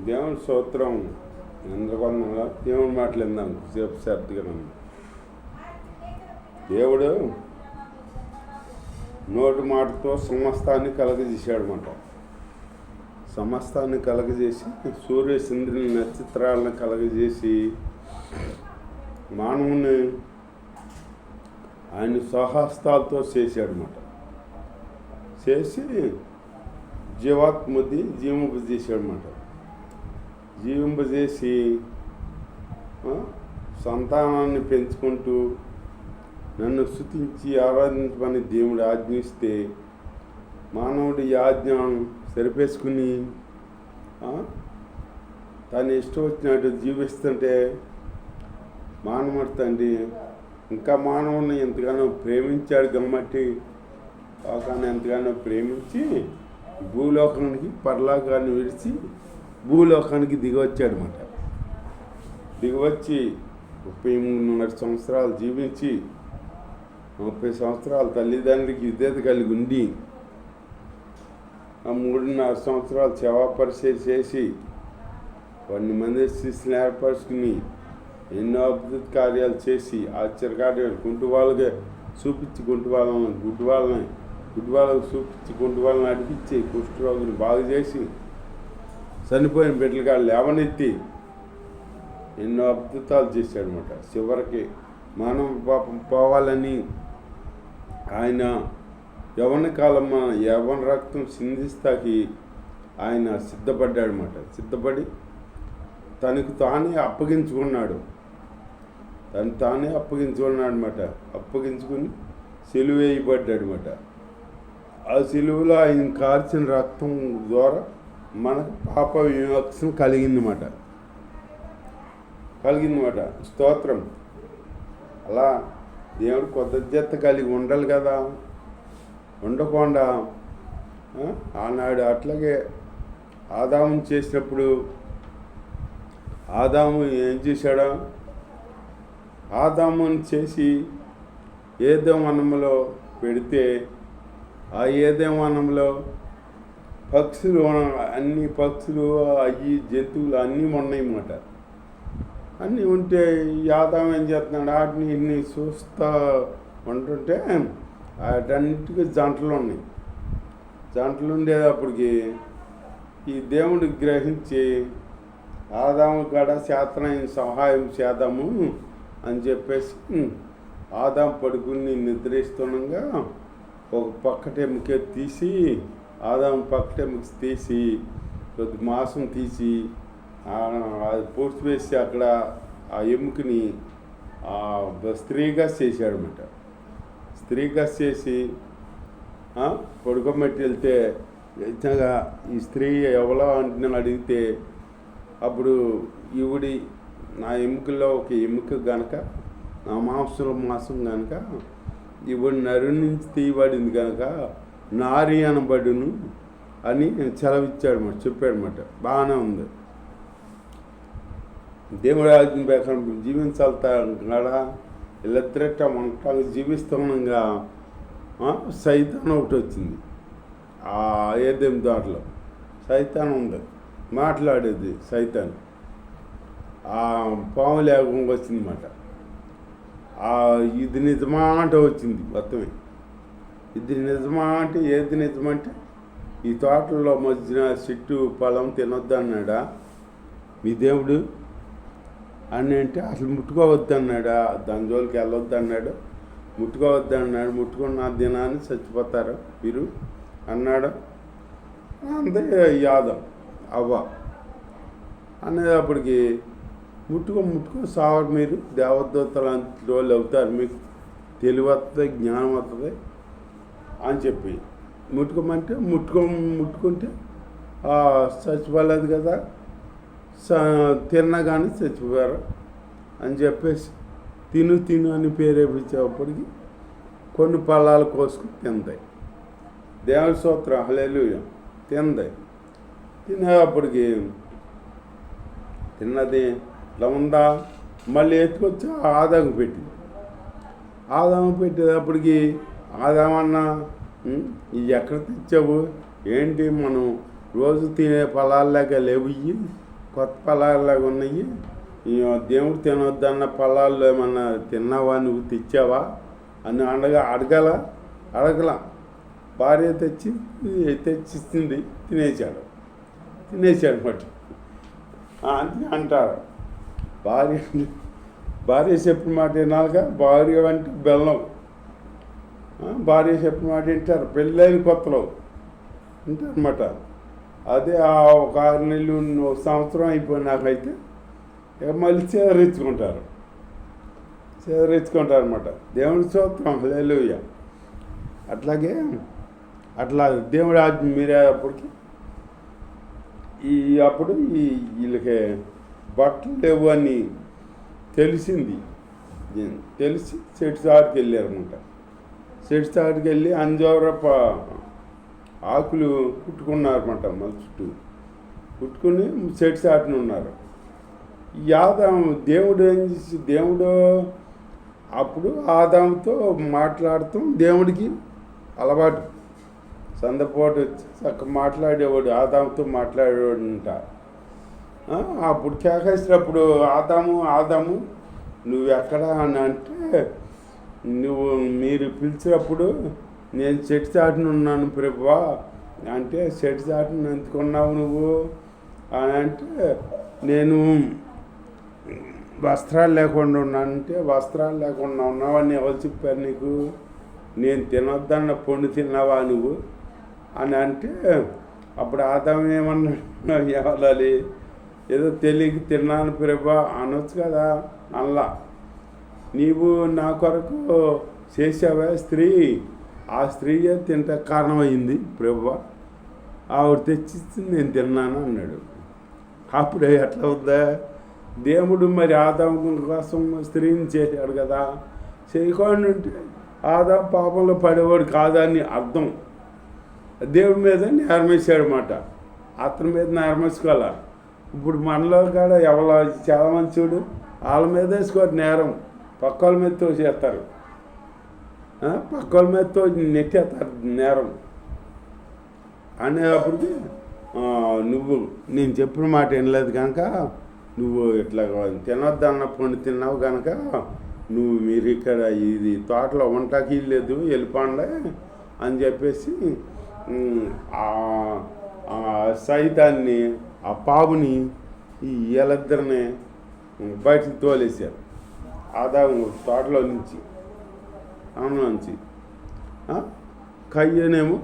దేవుని స్తోత్రం. ఎందుకొందా దేవుని మాటలు విందాం సేపు శ్రద్ధగా. దేవుడు నోటి మాటతో సమస్తాన్ని కలగజేశాడనమాట. సమస్తాన్ని కలగజేసి సూర్య చంద్రుని నక్షత్రాలను కలగజేసి మానవుని ఆయన స్వహస్తాలతో చేశాడనమాట. చేసి జీవాత్మది జీవింపజేశాడనమాట. జీవింపజేసి సంతానాన్ని పెంచుకుంటూ నన్ను స్తుతించి ఆరాధించమని దేవుడు ఆజ్ఞిస్తే మానవుడి ఆజ్ఞను సరిపేసుకుని తను ఇష్టం వచ్చినట్టు జీవిస్తుంటే మానవుడి తండ్రి ఇంకా మానవుని ఎంతగానో ప్రేమించాడు కాబట్టి లోకాన్ని ఎంతగానో ప్రేమించి భూలోకానికి పరలోకాన్ని విడిచి భూలోకానికి దిగవచ్చాడనమాట. దిగవచ్చి 33 సంవత్సరాలు జీవించి 30 సంవత్సరాలు తల్లిదండ్రికి విధేయత కలిగి ఉండి 3.5 సంవత్సరాలు సేవా పరిచయం చేసి 10 మంది శిష్యులను ఏర్పరుచుకుని ఎన్నో అద్భుత కార్యాలు చేసి ఆశ్చర్యకార్యాలు గుడ్డి వాళ్ళకి చూపించి గుడ్డి వాళ్ళకి చూపించి గుడ్డి వాళ్ళని నడిపించి కుష్ఠరోగుని బాగు చేసి చనిపోయిన బిడ్డలుగా లేవనెత్తి ఎన్నో అద్భుతాలు చేశాడనమాట. చివరికి మనం పాపం పోవాలని ఆయన యవ్వన కాలం యవ్వన రక్తం సింధిస్తాకి ఆయన సిద్ధపడ్డాడనమాట. సిద్ధపడి తనకు తానే అప్పగించుకున్నాడు. అనమాట. అప్పగించుకుని సిలువ వేయబడ్డాడనమాట. ఆ సిలువలో ఆయన కార్చిన రక్తం ద్వారా మనకు పాప విమోచన కలిగిందన్నమాట. స్తోత్రం. అలా దేవుడు కృతజ్ఞత కలిగి ఉండాలి కదా. ఉండకుండా ఆనాడు అట్లాగే ఆదాము చేసినప్పుడు ఆదాము ఏం చేశాడో ఆదాముని చేసి ఏదోవనంలో పెడితే ఆ ఏదోవనంలో అన్ని పక్షులు అవి జంతువులు అన్నీ ఉన్నాయన్నమాట. అన్నీ ఉంటే ఆదాము ఏం చేస్తున్నాడు, వాటిని ఇన్ని చూస్తూ ఉంటుంటే వాటన్నిటికీ జంటలు ఉన్నాయి. జంటలు ఉండేటప్పటికి ఈ దేవుడు గ్రహించి ఆదాము కాడ చేతనైన సహాయం చేద్దాము అని చెప్పేసి ఆదాము పడుకుని నిద్రిస్తుండగా ఒక పక్కటెముక తీసి ఆదాము పక్కటెముక తీసి కొద్ది మాంసం తీసి అది పూడ్చి వేసి అక్కడ ఆ ఎముకని స్త్రీగా చేశాడనమాట. స్త్రీగా చేసి పడుకోబెట్టి వెళ్తే నిజంగా ఈ స్త్రీ ఎవరో అంటే అడిగితే అప్పుడు ఈవిడి నా ఎముకల్లో ఒక ఎముక కనుక నా మాంసం కనుక ఈవిడి నరు నుంచి తీయబడింది కనుక నారి అనబడును అని సెలవిచ్చాడనమాట, చెప్పాడనమాట. బాగానే ఉంది. దేవుడు ఆజ్ఞ ప్రకారం జీవించాలన్నాడా ఇళ్ళిద్దరట మనకు జీవిస్తున్నాగా సైతాన్ ఒకటి వచ్చింది. ఏదేం దాంట్లో సైతాన్ ఉంది, మాట్లాడేది సైతాన్. పాము లేకుండా వచ్చిందన్నమాట. ఇది నిజమా అంటే వచ్చింది మొత్తమే. ఇది నిజమా అంటే ఏది నిజమంటే ఈ తోటల్లో మధ్యన చెట్టు పొలం తినొద్దు అన్నాడా మీ దేవుడు అని అంటే అసలు ముట్టుకోవద్దు అన్నాడా, దాని జోలికి వెళ్ళొద్దు అన్నాడు. ముట్టుకోవద్దు అన్నాడు. ముట్టుకున్న దినాన్ని చచ్చిపోతారు మీరు అన్నాడు. అంతే యాదం అవ్వ అనేటప్పటికి ముట్టుకో సావరు మీరు, దేవదూతల రోజులు అవుతారు, మీకు తెలివి వస్తుంది, జ్ఞానం వస్తుంది అని చెప్పి ముట్టుకోమంటే ముట్టుకుంటే చచ్చిపోలేదు కదా, తిన్నా కానీ చచ్చిపోయారు అని చెప్పేసి తిను అని పేరేపించేటప్పటికి కొన్ని పళ్ళాలు కోసుకుని తిందాయి. దేవుని స్తోత్రం, హల్లెలూయా. తిందాయి. తినేటప్పటికి తిన్నది ఇట్లా ఉందా, మళ్ళీ ఎత్తుకొచ్చి ఆదాము పెట్టింది. ఆదాము పెట్టేటప్పటికి ఆదామన్నా ఇవి ఎక్కడ తెచ్చావు, ఏంటి మనం రోజు తినే ఫలాల్లాగా లేవు, కొత్త ఫలాల్లాగా ఉన్నాయి. ఈ దేవుడు తినొద్దన్న ఫలాల్లో ఏమన్నా తిన్నావా, నువ్వు తెచ్చావా అని అడగల. భార్య తెచ్చిస్తుంది, తినేశాడు మట్టి అని అంటారు. భార్య చెప్పిన మాట వినాలిగా. భార్య అంటే బెల్లం. భార్య చెప్పిన మాట వింటారు. పెళ్ళైన కొత్తలో వింటారనమాట. అదే ఒక 6 నెలలు, 1 సంవత్సరం అయిపోయినాకైతే మళ్ళీ చేదరించుకుంటారు అనమాట. దేవుడి స్తోత్రం, హల్లెలూయా. అట్లాగే దేవుడి ఆజ్ఞ మీరే అప్పుడు వీళ్ళకి బట్టలు లేవు అని తెలిసి చెట్టు చాటుకి వెళ్ళారనమాట. చెట్టు చాటుకి వెళ్ళి అంజూరప ఆకులు కుట్టుకున్నారన్నమాట. మళ్ళీ చుట్టూ కుట్టుకుని చెట్టు చాటున ఉన్నారు. దేవుడు అప్పుడు ఆదాముతో మాట్లాడుతూ, దేవుడికి అలవాటు సందపోటు చక్క మాట్లాడేవాడు, ఆదాముతో మాట్లాడేవాడంట. అప్పుడు కేకేసినప్పుడు ఆదాము నువ్వు ఎక్కడ అని అంటే, మీరు పిలిచినప్పుడు నేను చెట్టు చాటున ఉన్నాను ప్రభువా అంటే, చెట్టు చాటున ఎందుకున్నావు నువ్వు అని అంటే, నేను వస్త్రాలు లేకుండా ఉన్నానంటే, వస్త్రాలు లేకుండా ఉన్నావని ఎవరు చెప్పారు నీకు? నేను తినొద్దన్న పండు తిన్నావా నువ్వు అని అంటే, అప్పుడు ఆదాము ఏమన్నాడు, ఏమనాలి, ఏదో తెలియక తిన్నాను ప్రభువా అనొచ్చు కదా. అలా నీవు నా కొరకు చేసావా స్త్రీ, ఆ స్త్రీయే తింటే కారణమైంది ప్రభువా, ఆవిడ తెచ్చిచ్చింది నేను తిన్నాను అన్నాడు. అప్పుడే ఎట్లా అవుద్దా? దేవుడు మరి ఆదాము కోసం స్త్రీని చేశాడు కదా. చేయకుండా ఉంటే ఆదాము పాపంలో పడేవాడు కాదని అర్థం. దేవుడి మీద నేరమేశాడు అన్నమాట. అతని మీద నేరమేసుకోవాలా. ఇప్పుడు మనలో కూడా చాలా మంది చూడు, వాళ్ళ మీద వేసుకోరు నేరం, పక్క వాళ్ళ మీద తోసేస్తారు, పక్క వాళ్ళ మీద నెట్టేస్తారు నేరం. అనేటప్పటికి నేను చెప్పిన మాట వినలేదు కనుక, నువ్వు ఇట్లా తినొద్దన్న పండు తిన్నావు కనుక మీరు ఇక్కడ ఇది తోటలో వంటకి లేదు, వెళ్ళిపోండి అని చెప్పేసి సైతాన్ని, ఆ పాముని, వీళ్ళిద్దరిని బయటికి తోలేశారు ఆదాము తోటలో నుంచి. కయ్యనేమో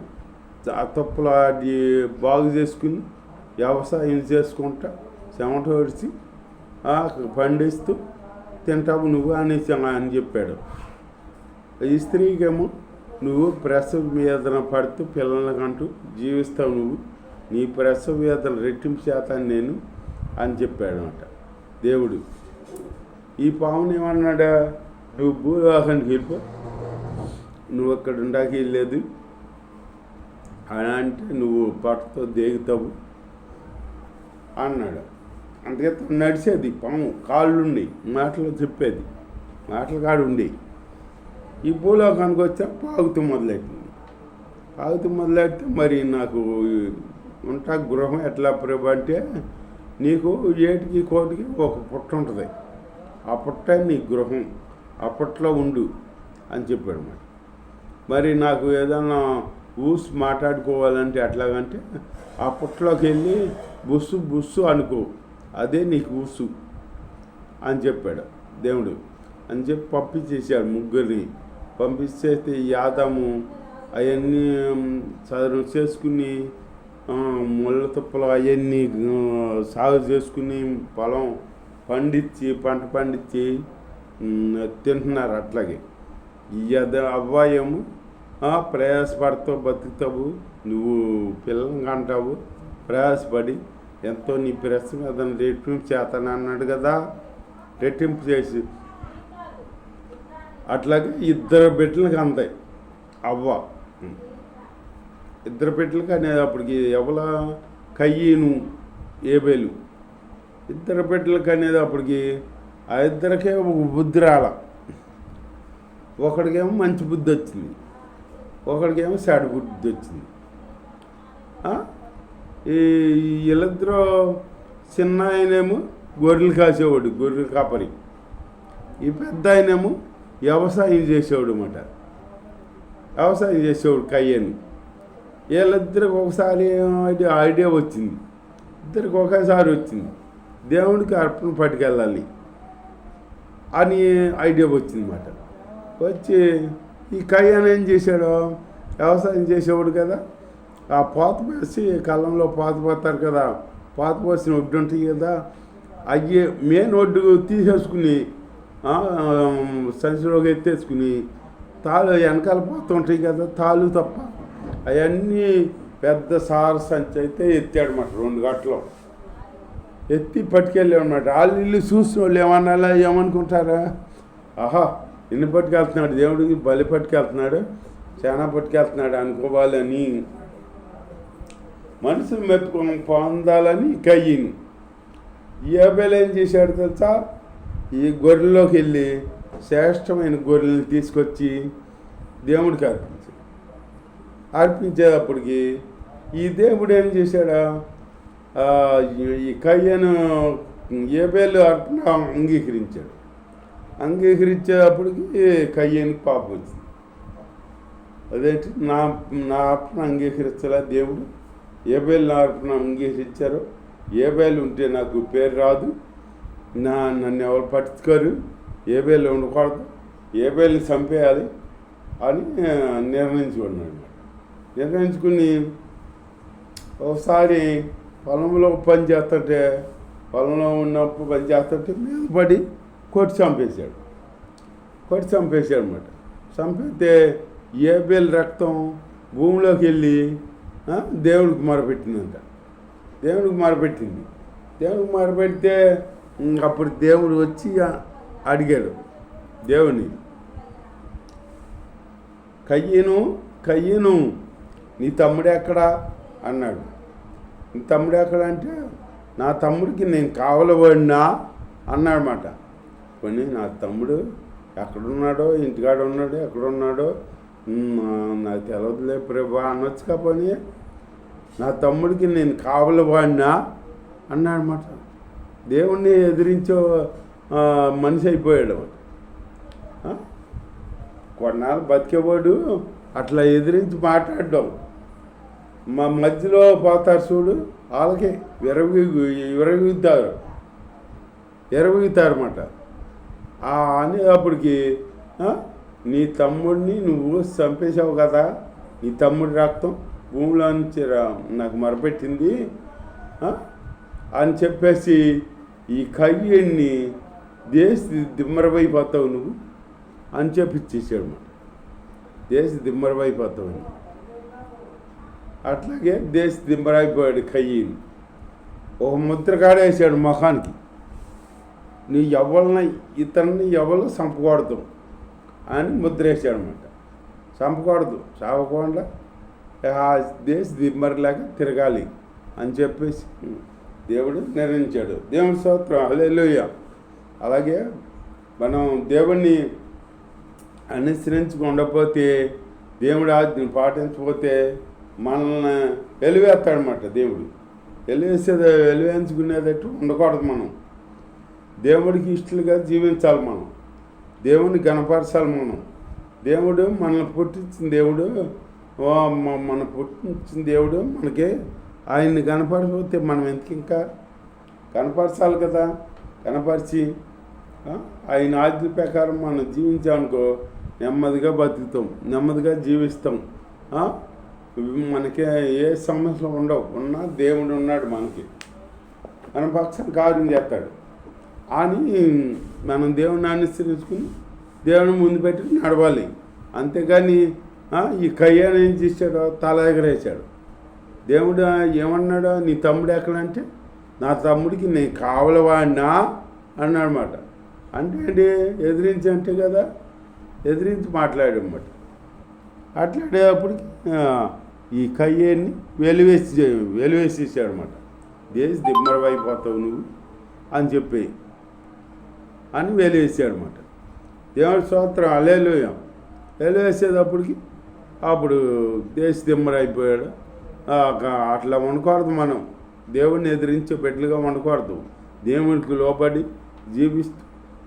ఆ తప్పులు అది బాగు చేసుకుని వ్యవసాయం చేసుకుంటా చెమట ఒడిచి పండిస్తూ తింటావు నువ్వు అని చెప్పాడు. ఈ స్త్రీకేమో నువ్వు ప్రసవ వేదన పడుతూ పిల్లలకంటూ జీవిస్తావు, నువ్వు నీ ప్రసవ వేదన రెట్టింపు చేతాను నేను అని చెప్పాడు అన్నమాట దేవుడు. ఈ పాముని ఏమన్నాడా, నువ్వు భూలోకానికి వెళ్ళిపో, నువ్వు అక్కడ ఉండాకి వెళ్ళలేదు అని అంటే నువ్వు పట్టుతో దేగుతావు అన్నాడు. అందుకే నడిచేది పాము, కాళ్ళుండి మాటలు చెప్పేది, మాటలు కాడు ఉండి. ఈ భూలోకానికి వచ్చా పాగుతూ మొదలెడితే మరి నాకు ఉంటా గృహం ఎట్లా ప్రభు అంటే, నీకు ఏటికి కోటికి ఒక పుట్ట ఉంటుంది, ఆ పుట్ట నీ గృహం, ఆ పుట్టలో ఉండు అని చెప్పాడు. మరి నాకు ఏదన్నా మాట్లాడుకోవాలంటే ఎట్లాగంటే, ఆ పుట్టలోకి వెళ్ళి బుస్సు అనుకో, అదే నీకు ఊసు అని చెప్పాడు దేవుడు. అని చెప్పి పంపించేశాడు ముగ్గురిని. పంపించేస్తే ఆదాము అవన్నీ చదువు చేసుకుని ముళ్ళ తుప్పలు అవన్నీ సాగు చేసుకుని పొలం పంట పండించి తింటున్నారు. అట్లాగే అవ్వాయేమో ప్రయాసపడతావు, బతుకుతావు, నువ్వు పిల్లల్ని అంటావు, ప్రయాసపడి ఎంతో నీ ప్రశ్న మీద రెట్టింపు చేస్తాను అన్నాడు కదా. రెట్టింపు చేసి అట్లాగే 2 బిడ్డలకు అంతాయి అవ్వ. 2 బిడ్డలకు అనేటప్పటికి ఎవల కయ్యను ఏబేలు, 2 బిడ్డలకు అనేటప్పటికి ఆ ఇద్దరికే ఒక బుద్ధి రాల. ఒకడికేమో మంచి బుద్ధి వచ్చింది, ఒకడికేమో చెడు బుద్ధి వచ్చింది. వీళ్ళిద్దరూ చిన్న ఆయనేమో గొర్రెలు కాసేవాడు, గొర్రెలు కాపరి. ఈ పెద్ద ఆయనేమో వ్యవసాయం చేసేవాడు అన్నమాట. వ్యవసాయం చేసేవాడు కయ్యను. వీళ్ళిద్దరికి ఒకసారి ఐడియా వచ్చింది, ఇద్దరికి ఒకేసారి వచ్చింది, దేవుడికి అర్పణ పట్టుకెళ్ళాలి అని ఐడియా వచ్చింది అన్నమాట. వచ్చి ఈ కయ్యను ఏం చేశాడు, వ్యవసాయం చేసేవాడు కదా, ఆ పాత పోసి కళ్ళంలో పాత పోతారు కదా, పాత పోసిన ఒడ్డు ఉంటాయి కదా, అవి మెయిన్ ఒడ్డు తీసేసుకుని సంచిలోకి ఎత్తేసుకుని తాళ్ళు వెనకాల పోతూ ఉంటాయి కదా, తాళ్ళు తప్ప అవన్నీ పెద్ద సార సంచి అయితే ఎత్తాడనమాట. 2 గంటలు ఎత్తి పట్టుకెళ్ళాడు అనమాట. వాళ్ళు ఇల్లు చూసిన వాళ్ళు ఏమన్నా ఏమనుకుంటారా, ఆహా ఇన్ని పట్టుకెళ్తున్నాడు, దేవుడికి బలి పట్టుకెళ్తున్నాడు, చాలా పట్టుకెళ్తున్నాడు అనుకోవాలని, మనసును మెప్పు పొందాలని కయ్యను. ఏబేలు ఏం చేశాడు తెలుసా, ఈ గొర్రెల్లోకి వెళ్ళి శ్రేష్టమైన గొర్రెల్ని తీసుకొచ్చి దేవుడికి అర్పించేటప్పటికి ఈ దేవుడు ఏం చేశాడా, ఈ కయ్యను ఏబేలు అర్పణ అంగీకరించేటప్పటికి కయ్యనికి పాపం వచ్చింది. అదేంటి నా అర్పణ అంగీకరించలే దేవుడు, ఏబేలు నా అర్పణ అంగీకరించారు, ఏబేలు ఉంటే నాకు పేరు రాదు, నన్ను ఎవరు పట్టించుకోరు, ఏబేలు ఉండకూడదు, ఏబేలుని చంపేయాలి అని నిర్ణయించుకుని ఒకసారి పొలంలో పని చేస్తుంటే, పొలంలో ఉన్నప్పుడు పని చేస్తుంటే మీద పడి కొట్టి చంపేశాడు అన్నమాట. చంపితే ఏబేలు రక్తం భూమిలోకి వెళ్ళి దేవుడికి మొరపెట్టిందంట. దేవుడికి మొరపెడితే అప్పుడు దేవుడు వచ్చి అడిగాడు దేవుని, కయ్యను నీ తమ్ముడు ఎక్కడా అన్నాడు. నీ తమ్ముడు ఎక్కడ అంటే, నా తమ్ముడికి నేను కావలబడినా అన్నాడన్నమాట. కొన్ని నా తమ్ముడు ఎక్కడున్నాడో, ఇంటికాడ ఉన్నాడో ఎక్కడున్నాడో నాకు తెలవదులే ప్రభా అనొచ్చు. కాకపోని నా తమ్ముడికి నేను కావలబడినా అన్నాడన్నమాట. దేవుణ్ణి ఎదిరించో మనిషి అయిపోయాడు అన్నమాట. కొన్నాళ్ళు బతికేవాడు అట్లా ఎదిరించి మాట్లాడడం, మా మధ్యలో పోతారు చూడు, వాళ్ళకి విరవీగుతారన్నమాట. అనేటప్పటికి నీ తమ్ముడిని నువ్వు చంపేశావు కదా, నీ తమ్ముడి రక్తం భూమిలో నుంచి నాకు మొరపెట్టింది అని చెప్పేసి ఈ కయ్యన్ని దిమ్మరమైపోతావు నువ్వు అని చెప్పి ఇచ్చేసాడు అన్నమాట. దిమ్మరమైపోతావని. అట్లాగే దిమ్మరైపోయాడు కయ్యని. ఒక ముద్ర కాడేసాడు ముఖానికి, నీ ఇతన్ని ఎవరు చంపకూడదు అని ముద్ర వేసాడు అన్నమాట. చంపకూడదు, చావకుండా దిమ్మరిలాగా తిరగాలి అని చెప్పేసి దేవుడు నిర్ణయించాడు. దేవుడి స్తోత్రం, హల్లెలూయా. అలాగే మనం దేవుణ్ణి అనుసరించకుండపోతే, దేవుడి ఆజ్ఞను పాటించకపోతే మనల్ని వెలివేస్తాడనమాట. దేవుడు వెలివేయించుకునేటట్టు ఉండకూడదు. మనం దేవుడికి ఇష్టలుగా జీవించాలి, మనం దేవుడిని గణపరచాలి. దేవుడు మనల్ని పుట్టించిన దేవుడు, మనకి ఆయన్ని కనపడిపోతే మనం ఇంకా కనపరచాలి కదా. కనపరిచి ఆయన ఆజ్ఞ ప్రకారం మనం జీవించామనుకో నెమ్మదిగా బతుకుతాం, నెమ్మదిగా జీవిస్తాం. మనకి ఏ సమస్యలు ఉండవు. దేవుడు ఉన్నాడు మనకి, మన పక్షం కార్యం చేస్తాడు అని మనం దేవుడిని అనుసరించుకుని దేవుని ముందు పెట్టి నడవాలి. అంతేగాని ఈ కయ్యాన్ని ఏం చేశాడో తల ఎగరేశాడు. దేవుడు ఏమన్నాడో, నీ తమ్ముడు ఎక్కడంటే, నా తమ్ముడికి నేను కావలవాడినా అన్నాడన్నమాట. అంటే ఎదిరించి అంటే కదా, ఎదిరించి మాట్లాడన్నమాట. మాట్లాడేటప్పటికి ఈ కయ్యాన్ని వెలివేసేసాడు అన్నమాట. దిమ్మరమైపోతావు నువ్వు అని చెప్పి అని వెలివేసాడు అన్నమాట. దేవుడి స్తోత్రం, హల్లెలూయా. వెలివేసేటప్పటికి అప్పుడు దిమ్మరైపోయాడు. అట్లా ఉండకూడదు మనం. దేవుడిని ఎదిరించే బిడ్డలుగా ఉండకూడదు. దేవునికి లోబడి జీవిస్తూ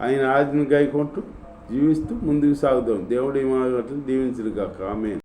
ఆయన ఆజ్ఞను గైకొంటూ జీవిస్తూ ముందుకు సాగుదాం. దేవుడు ఈ మాటలు దీవించును గాక. ఆమేన్.